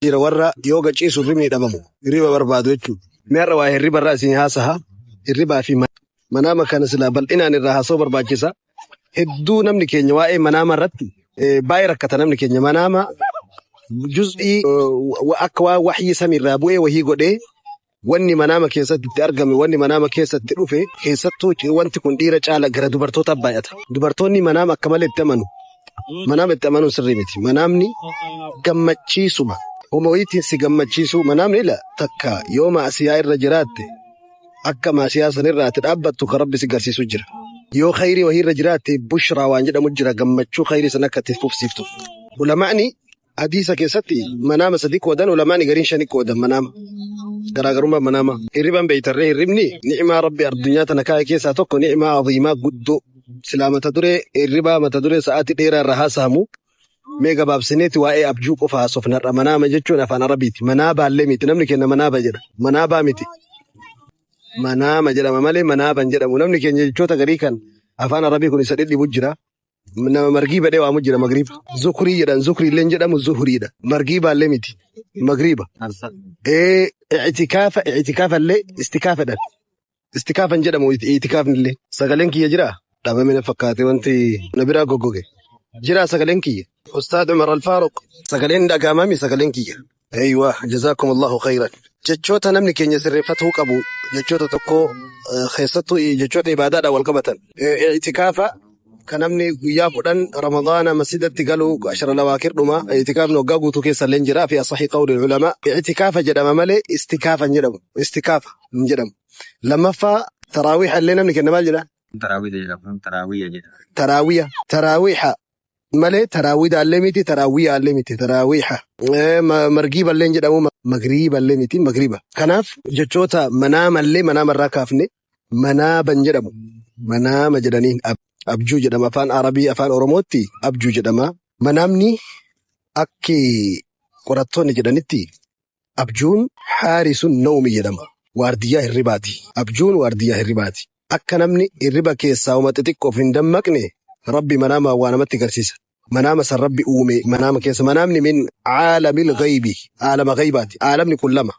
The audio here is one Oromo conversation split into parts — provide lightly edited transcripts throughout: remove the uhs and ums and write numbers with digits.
jira warra yoo gachiisu hirribni dhabamu hirriba barbaadu jechuudha. Meerra waa hirriba irraa isin haasaha hirribaa fi manaama kana silaa bal'inaan irraa haasoo barbaachisa. Hedduu namni keenya waa'ee manaama irratti baay'ee rakkata namni keenya manaama juz'ii akka waa waxyii samiirraa bu'ee wahii godhee wanni manaama keessatti itti argame wanni manaama keessatti dhufe keessattuu wanti kun dhiira caala gara dubartootaaf baay'ata. Dubartoonni manaama akka malee itti amanu. Manaama itti amanuun sirrii miti. Manaamni gammachiisuma. Homo'iitiin si gammachiisu manaamni ila takka yoo maasiyaa irra jiraatte akka maasiyaa sanirraa ati dhaabbattu kan rabbi si garsiisu jira. Yoo khayrii wahii irra jiraatte bushraa waan jedhamu jira gammachuu khayrii sana akka itti fufsiiftu. Ulamaa'ni hadiisa keessatti manaama sadii qoodan ulamaa'ni gariin shanii qoodan manaama. Garaagarummaa manaama. Hirriban beeytarree hirribni ni'imaa rabbi addunyaa tana kaa'e keessaa tokko ni'imaa aziimaa guddoo. Silaa mata duree hirribaa mata duree sa'aatii dheeraa irraa haasamu mee gabaabsineeti waa'ee abjuu qofa haasofnarra manaama jechuun afaan arabiiti. Manaabaallee miti namni kenna manaaba jedha. Manaabaa miti. Manaama jedhama malee manaaban jedhamu namni keenya jechoota garii kan afaan arabii kun isa dhidhibu jira. Nama margiiba dhee waamu jira magriiba. Zukurii jedhan zukuriillee jedhamu zuhuriidha. Margiibaallee miti. Magriiba. Itikaafallee istikaafadhan. Istikaafan jedhamu itikaafnillee. Sagaleen kiyya jiraa? Dhaabame na fakkaate wanti na biraa goggoge. Jiraa sagaleen kiyya. Ustaad Umar Al-Faaruq. Sagaleen dhagaamami sagaleen kiyya. Eeywa jazaakum Allahu khayran. Jechoota namni keenya sirreeffatuu qabu jechoota tokko keessattuu jechoota ibaadaadhaan wal qabatan. Itikaafa kan namni guyyaa 10 Ramadaana masjidatti galu 10 lawaakir dhuma itikaafni waggaa guutuu keessa illee jira fi asahii qawli ulamaa. Itikaafa jedhama malee istikaafa hin jedhamu. Istikaafa hin jedhamu. Lammaffaa taraawiiha illee namni kenna maal jedha? Taraawiiha malee taraawida illee miti taraawiya illee miti taraawiiha. Margiiba illee jedhamu magriiba illee miti magriiba. Kanaaf jechoota manaama illee manaama irraa kaafne manaaban jedhamu. Manaama jedhaniin abjuu jedhama afaan arabii afaan oromootti abjuu jedhama. Manaamni akki qorattoonni jedhanitti abjuun haarisuun nawmi jedhama. Waardiyyaa hirribaati. Abjuun waardiyyaa hirribaati. Akka namni hirriba keessaa uma xixiqqoof hin dammaqne rabbi manaama waa namatti agarsiisa. Manaama san rabbi uume manaama keessa manaamni min caalamil ghaybi aalama ghaybaati. Aalamni kun lama.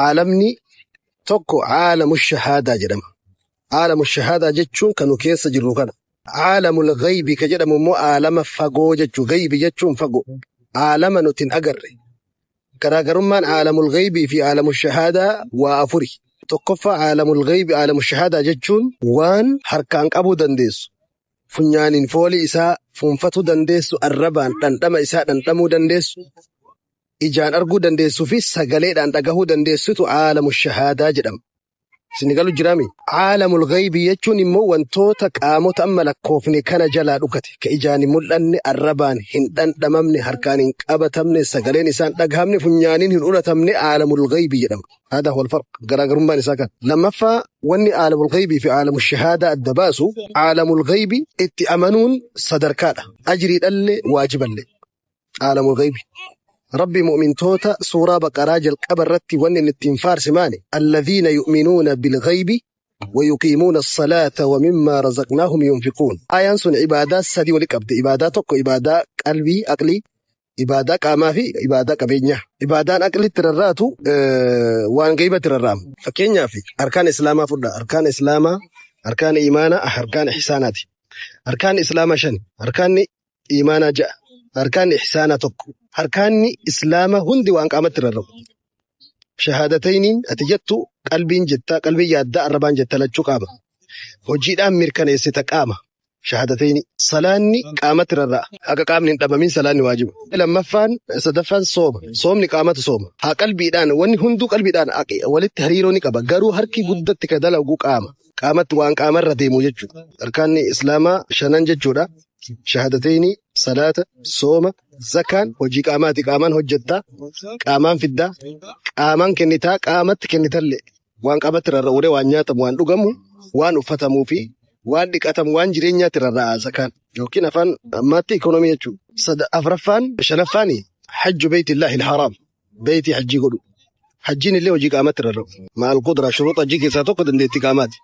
Aalamni tokko caalamu shahaadaa jedhama. Caalamu shahaadaa jechuun kanu keessa jirru kana. Caalamul ghaybi ka jedhamu immoo aalama fagoo jechuu ghaybi jechuun fagoo. Aalama nuti hin agarre. Garaagarummaan caalamul ghaybii fi caalamul shahaadaa waa afuri. Tokkoffaa caalamul ghaybi caalamul shahaadaa jechuun waan harkaan qabuu dandeessu. Funyaaniin foolii isaa fuunfatuu dandeessu arrabaan dhandhama isaa dhandhamuu dandeessu. Ijaan arguu dandeessuu fi sagaleedhaan dhagahuu dandeessitu caalamul shahaadaa jedhama. Isin galu jiraami. Caalamul ghaybii jechuun immoo wantoota qaamota amma lakkoofne kana jalaa dhukate ka ijaan hin mul'anne arrabaan hin dhandhamamne harkaan hin qabatamne sagaleen isaan dhagahamne funyaaniin hin ulatamne caalamul ghaybii jedhama. هذا هو الفرق غرغرمان إساكن لما وني عالم الغيب في عالم الشهادة الدباسو عالم الغيب اتأمنون صدركانا أجري اللي واجب اللي عالم الغيب ربي مؤمن توتا سورة بقراج القبر رتي وني التنفار سماني الذين يؤمنون بالغيب ويقيمون الصلاة ومما رزقناهم ينفقون آيان سن عبادات سدي ولكبد عباداتك عبادات قلبي أقلي Ibaadaa qaamaa fi ibaadaa qabeenyaa. Ibaadaan aqli tirarraatu waan gayba tirarraam. Fakkeenyaaf arkaan islaamaa fudhaa. Arkaan islaamaa, arkaan imaanaa, arkaan ihsaanaati. Arkaan islaamaa 5, arkaan imaanaa 6, arkaan ihsaanaa 1. Arkaan islaamaa hundi waan qaamatti tirarramu. Shahaadatayniin ati jettu qalbiin jetta, qalbii yaaddaa arrabaan jetta lachuu qaama. Hojiidhaan mirkaneessita qaama. شهادتين صلاني قامت الرّا أكا قام نتبمين صلاني واجب لما صدفان صوم نقامت صوم ها قلبي دان وني هندو قلبي دان أكي ولد تحريروني كبا غارو هركي قدت كدل أو قامت وان قامر رديمو ججو أركاني إسلاما شنان ججو دا شهادتين صلاة صوم زكاة وجي قامات قامان هجتا قامان فدا قامان كنتا قامت كنتالي وان قامت الرّا وري وان نياتم وان رقمو وان أفتمو في waan dhiqatam waan jireenyaatti rarra'a zakaan yookiin afaan ammaatti ikoonoomii jechuudha. Afraffaan shanaffaani hajju beeytillaahi ilharaam beeytii hajjii godhu hajjiin illee hojii qaamatti rarra'u maal qudraa shuruuxa hajjii keessaa tokko dandeettii qaamaati.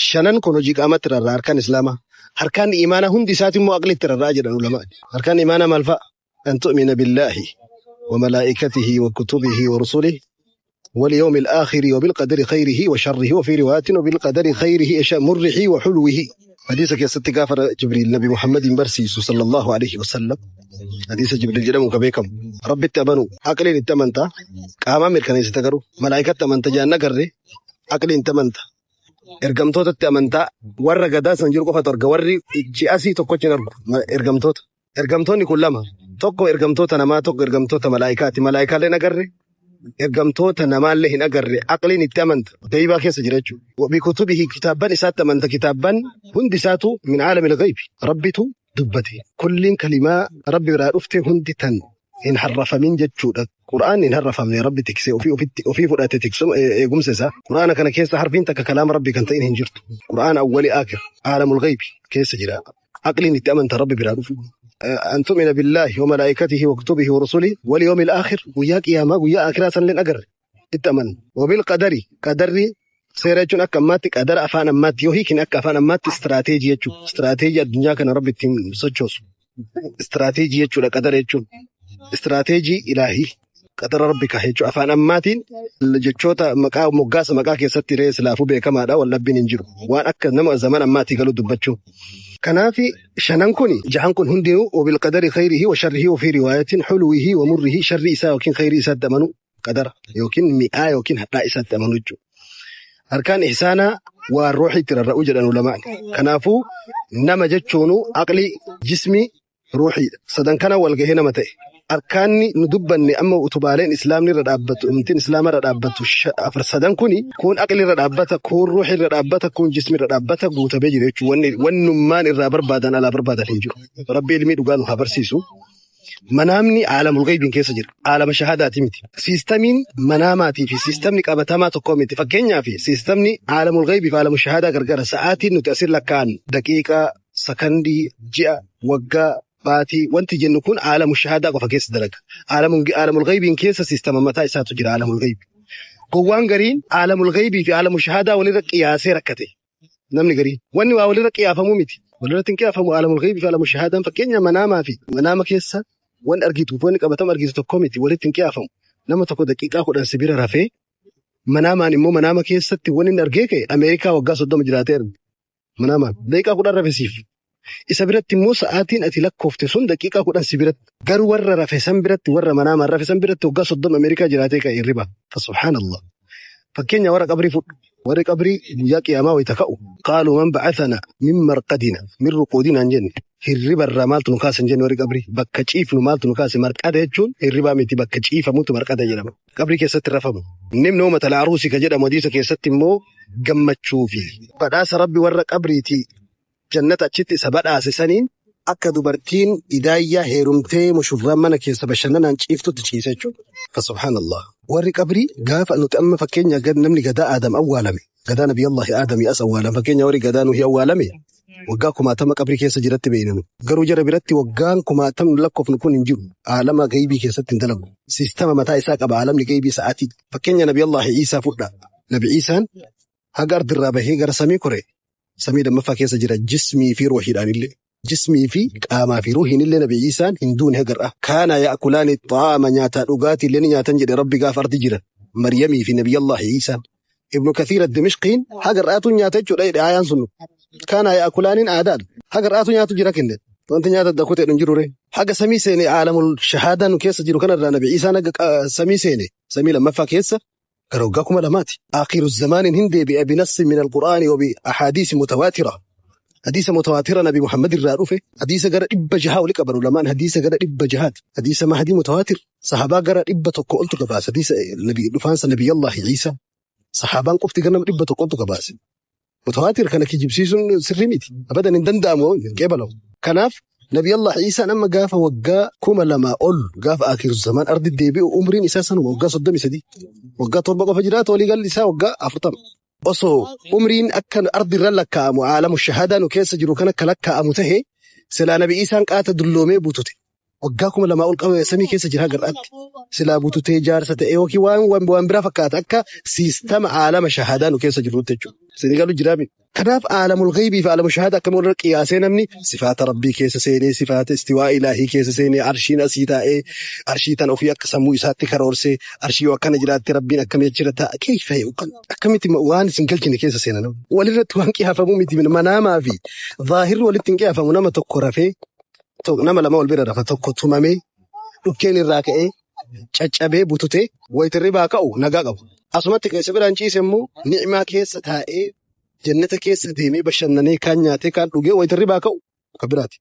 Shanan kun hojii qaamatti rarra'a harkaan islaamaa harkaan imaanaa hundi isaati immoo aqlitti rarra'a jedhan ulamaa. Harkaan imaanaa maal fa'a? An tu'mina billaahi وملائكته وكتبه ورسله واليوم الآخر وبالقدر خيره وشره وفي رواية وبالقدر خيره مرحه وحلوه. حديثك يا ستي كافر جبريل نبي محمد برسيس صلى الله عليه وسلم. حديث جبريل جلمك بكم رب التمنوا عقلين التمنتا قاما مركني ستغرو ملائكة تمنتا جانا قرر عقلين تمنتا ergamtoota itti amantaa warra gadaa san jiru qofatu arga warri ji'asii tokkochi hin argu ergamtoonni kun lama tokko ergamtoota namaa tokko ergamtoota malaayikaati malaayikaalee hin agarre ergamtoota namaallee hin agarre aqliin itti amanta gaybaa keessa jira jechuudha bikutubihi kitaabban isaatti amanta kitaabban hundi isaatu min aalamil ghaybi rabbitu dubbate kulliin kalimaa rabbi biraa dhufte hundi tan hin harrafamin jechuudha. Qur'aan hin harrafamne rabbi tiksee ofii fudhate tiksum eegumsa isaa. Qur'aana kana keessa harfiin takka kalaama rabbi kan ta'in hin jirtu. Qur'aan awwali aakir aalamul ghaybi keessa jira. Aqliin itti amanta rabbi biraa dhufu. An tu'mina billahi wa malaa'ikatihi wa kutubihi wa rusulihi wal yawmil aakhir guyyaa qiyaamaa guyyaa aakiraa san leen agarre itti amanna. Wa bil qadarri seera jechuun akka ammaatti qadara afaan ammaatti yoo hiikin akka afaan ammaatti istiraateejii jechuudha. Istiraateejii addunyaa kana rabbi ittiin sochoosu. Istiraateejii jechuudha qadara jechuun. Istiraateejii ilaahii qadara rabbi kaheechuu afaan ammaatiin jechoota maqaa moggaasa maqaa keessatti ree silaafuu beekamaadha wallabbiin hin jiru waan akka nama zaman ammaatii galu dubbachuu. Kanaafi shanan kun jahan kun hundinuu wabil qadari khayrihi wa sharrihi wa fi riwaayatin xulwihi wa murrihi sharri isaa yookiin khayrii isaatti amanu qadara yookiin mi'aa yookiin hadhaa isaatti amanu jechuudha. Harkaan ihsaanaa waan ruuxii itti rarra'uu jedhan ulamaan. Kanaafuu nama jechuunu aqlii jismii ruuxiidha. Sadan kana walgahee nama ta'e. Arkaanni nu dubbanne amma utubaaleen islaamni irra dhaabbatu umtiin islaama irra dhaabbatu afar sadan kuni kun aqli irra dhaabbata kun ruuxi irra dhaabbata kun jismi irra dhaabbata guutabee jira jechuudha wannummaan irraa barbaadan alaa barbaadan hin jiru rabbi ilmii dhugaa nu haa barsiisu. Manaamni aalamul ghaybiin keessa jira aalama shahaadaati miti siistamiin manaamaatii fi siistamni qabatamaa tokko miti fakkeenyaaf siistamni aalamul ghaybii fi aalamul shahaadaa gargara sa'aatiin nuti asir lakkaan daqiiqaa sakandii ji'a waggaa baatii wanti jennu kun aalamu shahaadaa qofa keessa dalaga. Aalamul ghaybiin keessa siistama mataa isaatu jira aalamul ghaybii. Gowwaan gariin aalamul ghaybii fi aalamul shahaadaa walirra qiyaasee rakkate. Namni gariin wanni waa walirra qiyaafamuu miti. Walirratti hin qiyaafamu aalamul ghaybii fi aalamul shahaadaan fakkeenya manaamaa fi manaama keessa wanni argituuf wanni qabatama argitu tokko miti walitti hin qiyaafamu. Nama tokko daqiiqaa 10 sibira rafee manaamaan immoo manaama keessatti wanni hin argee ka'e Ameerikaa waggaa 30 jiraateera. Manaamaan daqiiqaa 10 rafesiif. Isa biratti immoo sa'aatiin ati lakkoofte sun daqiiqaa 10 si biratti garuu warra rafe san biratti warra manaamaan rafe san biratti waggaa 30 Ameerikaa jiraatee ka'e hirriba. Subhaanallah. Fakkeenya warra qabrii fudhu. Warri qabrii guyyaa qiyaamaa wayita ka'u. Qaaluu man ba'athana min marqadina min ruquudina hin jenne. Hirriba irraa maaltu nu kaasa hin jenne warri qabrii. Bakka ciifnu maaltu nu kaase marqada jechuun hirribaa miti bakka ciifamutu marqada jedhama. Qabrii keessatti rafamu. Nimni uumata la'aruusii ka jedhamu hadiisa keessatti immoo gammachuu fi badhaasa rabbi warra qabriiti. Jannata achitti isa badhaase saniin akka dubartiin idaayyaa heerumtee mushurraan mana keessa bashannanaan ciiftutti ciise jechuudha. Subhaanallah. Warri qabrii gaafa nuti amma fakkeenya namni gadaa Aadam awwaalame. Gadaa Nabiyyallahi Aadamii as awwaalame. Fakkeenya warri gadaa Nuhii awwaalame. Waggaa 1000 qabrii keessa jiratti beeynan. Garuu jara biratti waggaan 1000 lakkoofnu kun hin jiru. Aalama gaybii keessatti hin dalagu. Siistama mataa isaa qaba aalamni gaybii sa'aatii. Fakkeenya Nabiyyallahi Iisaa fudha. Nabi Iisaan haga ardirraa bahee gara samii kore. Samii lammaffaa keessa jira jismii fi ruuhiidhaan illee. Jismii fi qaamaa fi ruuhiin illee Nabi Iisaan hin duune hagarra. Kaana yaa'kulaani xaa'ama nyaataa dhugaatii illee ni nyaatan jedhe rabbi gaafa ardi jira. Maryamii fi Nabiyyallahi Iisaan. Ibnu Kathiir ad-Dimishqiin hagarraatu nyaata jechuudha jedhe aayaan sun. Kaana yaa'kulaaniin aadaadha. Hagarraatu nyaatu jira kenne. Wanti nyaata dakotee hin jirure. Haga samii seene aalamul shahaadaa nu keessa jiru kanarraa Nabi Iisaan haga samii seene. Samii lammaffaa keessa. كروجاكم لمات آخر الزمان هندي بنص من القرآن وبأحاديث متواترة حديث متواترة نبي محمد الرافع حديث جرى إب جهاد ولك أبو العلماء حديث جرى إب جهاد حديث مهدي متواتر صحابة جرى إب تقولت كباس حديث النبي دفانس نبي الله عيسى صحابان قفت جرى إب تقولت كباس متواتر كان كيجيب سيزون سرميتي أبدا ندند أمو قبله كناف نبي الله عيسى لما جاف وجا كم لما أول جاف آخر الزمان أرض الدبي وأمرين أساسا وجا صدام سدي وجا طربق فجرات ولي قال لسا وجا أفرطم أصو أمرين أكن أرض الرلك عالم الشهادة نكيس جرو كان كلك أمته سلا نبي عيسى قات دلومي بوتوتي وجا كم لما أول قوي سمي كيس جرها قرأت silaa bututee jaarsa ta'e yookiin waan biraa fakkaata akka siistama aalama shahadaa nu keessa jirrutti jechuudha. Sinigalu jiraami. Kanaaf aalamul ghaybii fi aalamul shahadaa akkamiin irra qiyaasee namni sifaata rabbii keessa seenee sifaata istiwaa ilaahii keessa seenee arshiin asii taa'ee arshii tan ofii akka sammuu isaatti karoorsee arshii yoo akkana jiraatti rabbiin akkamii jira ta'a keessa akkamitti waan isin galchine keessa seenan walirratti waan qiyaafamu miti manaamaa fi zaahirri walitti hin qiyaafamu nama tokko rafee nama lama wal bira rafa tokko tumamee dhukkeen irraa ka'ee caccabee bututee wayitirri baa ka'u nagaa qabu. Asumatti keessa biraan ciise immoo ni'imaa keessa taa'ee jannata keessa deemee bashannanee kaan nyaatee kaan dhugee wayitirri baa ka'u kan biraati.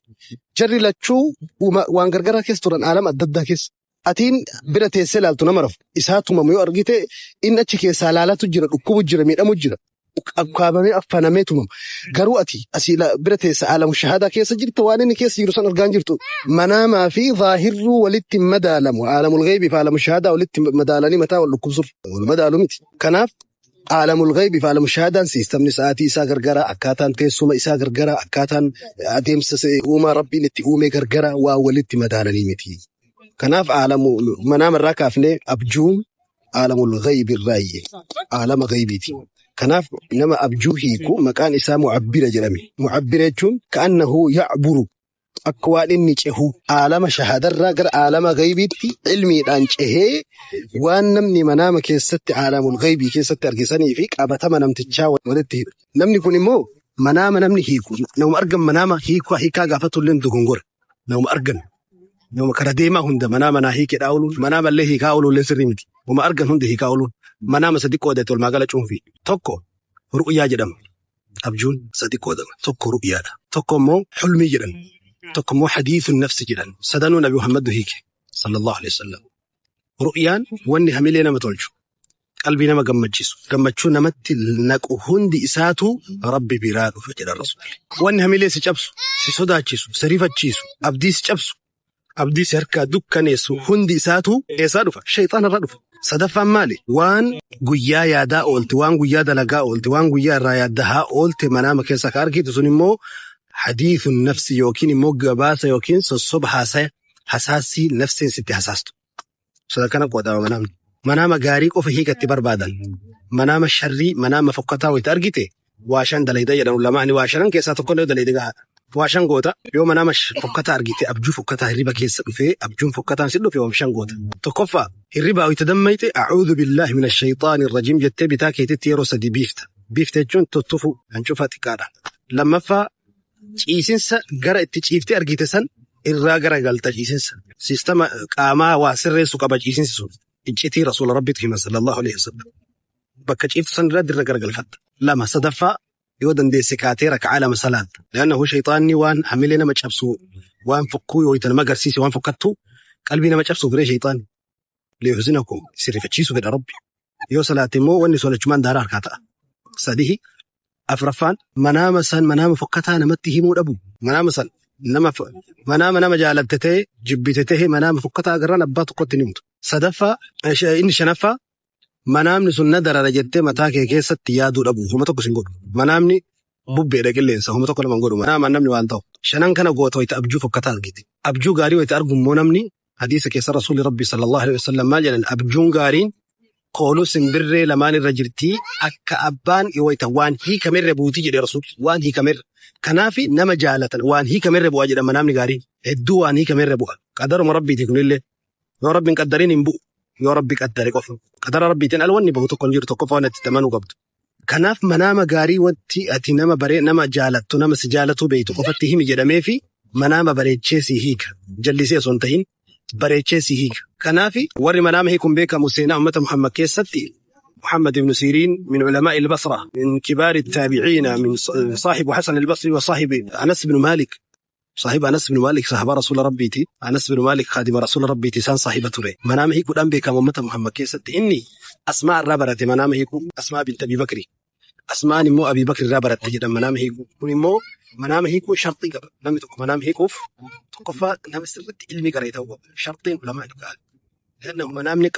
Jarri lachuu waan gargaraa keessa turan aalama adda addaa keessa. Atiin bira teessee ilaaltu nama rafu isaa tumamu yoo argite inni achi keessaa laalatu jira dhukkubu jira miidhamu jira. Akkaabamee affanamee tumamu. Garuu ati asii bira teessa aalamu shahadaa keessa jirta waan inni keessa jiru san argaan jirtu. Manaamaa fi zaahirruu walitti madaalamu. Aalamul ghaybii fi aalamu shahadaa walitti madaalanii mataa wal dhukkubsuuf wal madaalu miti. Kanaaf aalamul ghaybii fi aalamu shahadaan siistamni sa'aatii isaa gargara akkaataan teessuma isaa gargara akkaataan adeemsa uumaa rabbiin itti uume gargara waa walitti madaalanii miti. Kanaaf aalamu manaamarraa kaafnee abjuun aalamul ghaybii irraayyee aalama ghaybiiti. Kanaaf nama abjuu hiiku maqaan isaa mu'abbira jedhame. Mu'abbira jechuun ka'annahu ya'buru akka waan inni cehu aalama shahadarraa gara aalama ghaybiitti ilmiidhaan cehee waan namni manaama keessatti aalamul ghaybii keessatti argisanii fi qabatama namtichaa walitti hidha. Namni kun immoo manaama namni hiiku nama argan manaama hiikaa gaafatullee dogongora. Nama argan nama kara deemaa hunda manaama naa hiikedhaa ooluun manaama illee hiikaa ooluullee sirrii miti. Nama argan hunda hiikaa ooluun. Manaama sadi qoodate wal magala cuunfi. Tokko ru'yaa jedhama. Abjuun sadi qoodama. Tokko ru'yaadha. Tokko immoo hulmii jedhama. Tokko immoo hadiithun nafsi jedhama. Sadanuu Nabi Muhammad hiike sallallahu alaihi wasallam. Ru'yaan wanni hamilee nama tolchu. Qalbii nama gammachiisu. Gammachuu namatti naqu hundi isaatu Rabbi biraa dhufa jedha Rasuulli. Wanni hamilee si cabsu, si sodaachisu, si rifachiisu, abdii si cabsu, abdii si harkaa dukkaneessu hundi isaatu eessaa dhufa? Shayxaana irraa dhufa. Sadaffaan maali? Waan guyyaa yaadaa oolte, waan guyyaa dalagaa oolte, waan guyyaa irraa yaaddahaa oolte manaama keessa ka argitu sun immoo hadiithun nafsi yookiin immoo gabaasa yookiin sossoba hasaasii nafsiin sitti hasaastu. Kana qoodama manaamni. Manaama gaarii qofa hiikatti barbaadan. Manaama sharrii, manaama fokkataa wayitti argite waa shan dalayda jedhan lamaani waa shanan keessaa tokko illee dalayda gahaadha. Waa shan goota yoo manaama fokkataa argite abjuu fokkataa hirriba keessa dhufee abjuun fokkataan si dhufe shan goota. Tokkoffaa hirribaa wayita dammayte a'uudhu billaahi mina shayxaanir rajiim jettee bitaa keetitti yeroo sadii biifta. Biifta jechuun tuttufu hancufa xiqqaadha. Lammaffaa ciisinsa gara itti ciiftee argite san irraa gara galta ciisinsa. Siistama qaamaa waa sirreessu qaba ciisinsi sun. Iccitii Rasuula Rabbiitu hima sallallahu alaihi wasallam. Bakka ciiftu san irraa dirra gara galfatta. Lama sadaffaa yoo dandeesse kaatee raka'aa lama salaatta. Laannahu shayxaanni waan hamilee nama cabsu waan fokkuu yoo itti nama agarsiise waan fokkattu qalbii nama cabsu biree shayxaanni. Liyuhzinakum sirrifachiisu fedha Rabbi. Yoo salaatte immoo wanni solachumaan daaraa harkaa ta'a. Sadihi afraffaan manaama fokkataa namatti himuu dhabu. Manaama san nama jaalatte ta'e jibbite ta'e manaama fokkataa agarraan abbaa tokkotti ni himtu. Sadaffaa inni shanaffaa manaamni sun na darara jettee mataa kee keessatti yaaduu dhabu. Homa tokko sin godhu. Manaamni bubbeedha qilleensa homa tokko nama godhu. Manaama namni waan ta'u. Shanan kana goota wayita abjuu fokkataa argite. Abjuu gaarii wayita argummoo namni hadiisa keessa Rasuulli Rabbi sallallahu alaihi wasallam maal jedhan abjuun gaariin kooluu simbirree lamaan irra jirtii akka abbaan wayita waan hiikamerre buutii jedhe Rasuulli. Waan hiikamerre. Kanaafi nama jaalatan waan hiikamerre bu'aa jedhama namni gaariin. Hedduu waan hiikamerre bu'a. Qadaruma Rabbiiti kunillee. Yoo Rabbiin qaddariin hin bu'u. Yoo Rabbi qaddare qofa. Qadara Rabbiitiin alwanni bahu tokko hin jiru tokko fa'aa itti tamanuu qabdu. Kanaaf manaama gaarii wanti ati nama jaalattu nama si jaalatu beektu qofatti himi jedhamee fi manaama bareechee si hiika. Jallisee osoo hin ta'in bareechee si hiika. Kanaaf warri manaama hiikuun beekamu seenaa ummata Muhammad keessatti محمد بن سيرين من علماء البصرة من كبار التابعين من صاحب حسن البصري وصاحب أنس بن مالك صاحب أنس بن مالك صاحب رسول ربيتي أنس بن مالك خادم رسول ربيتي سان صاحبة تري منامه يكون أنبي كمامة محمد كيست إني أسماء الرابرة منامه يكون أسماء بنت أبي بكر أسماء مو أبي بكر الرابرة تجد منامه يكون مو منامه يكون شرطي قبل لم يكن منامه يكون تقفى نفس الرد علمي قريته شرطين علماء قال لأنه منامني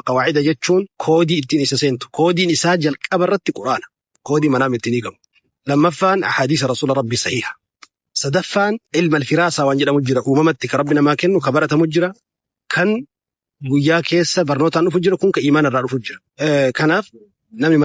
قواعد جتشون كودي التني سنتو كودي نساجل كبرت قرآن كودي منام التني قم لما فان أحاديث رسول ربي صحيحة سدفان علم الفراسة وانجل مجرى وممتك ربنا ما كنو كبرت مجرى كان guyyaa keessa barnootaan dhufu jira kun ka imaana irraa dhufu jira. Kanaaf namni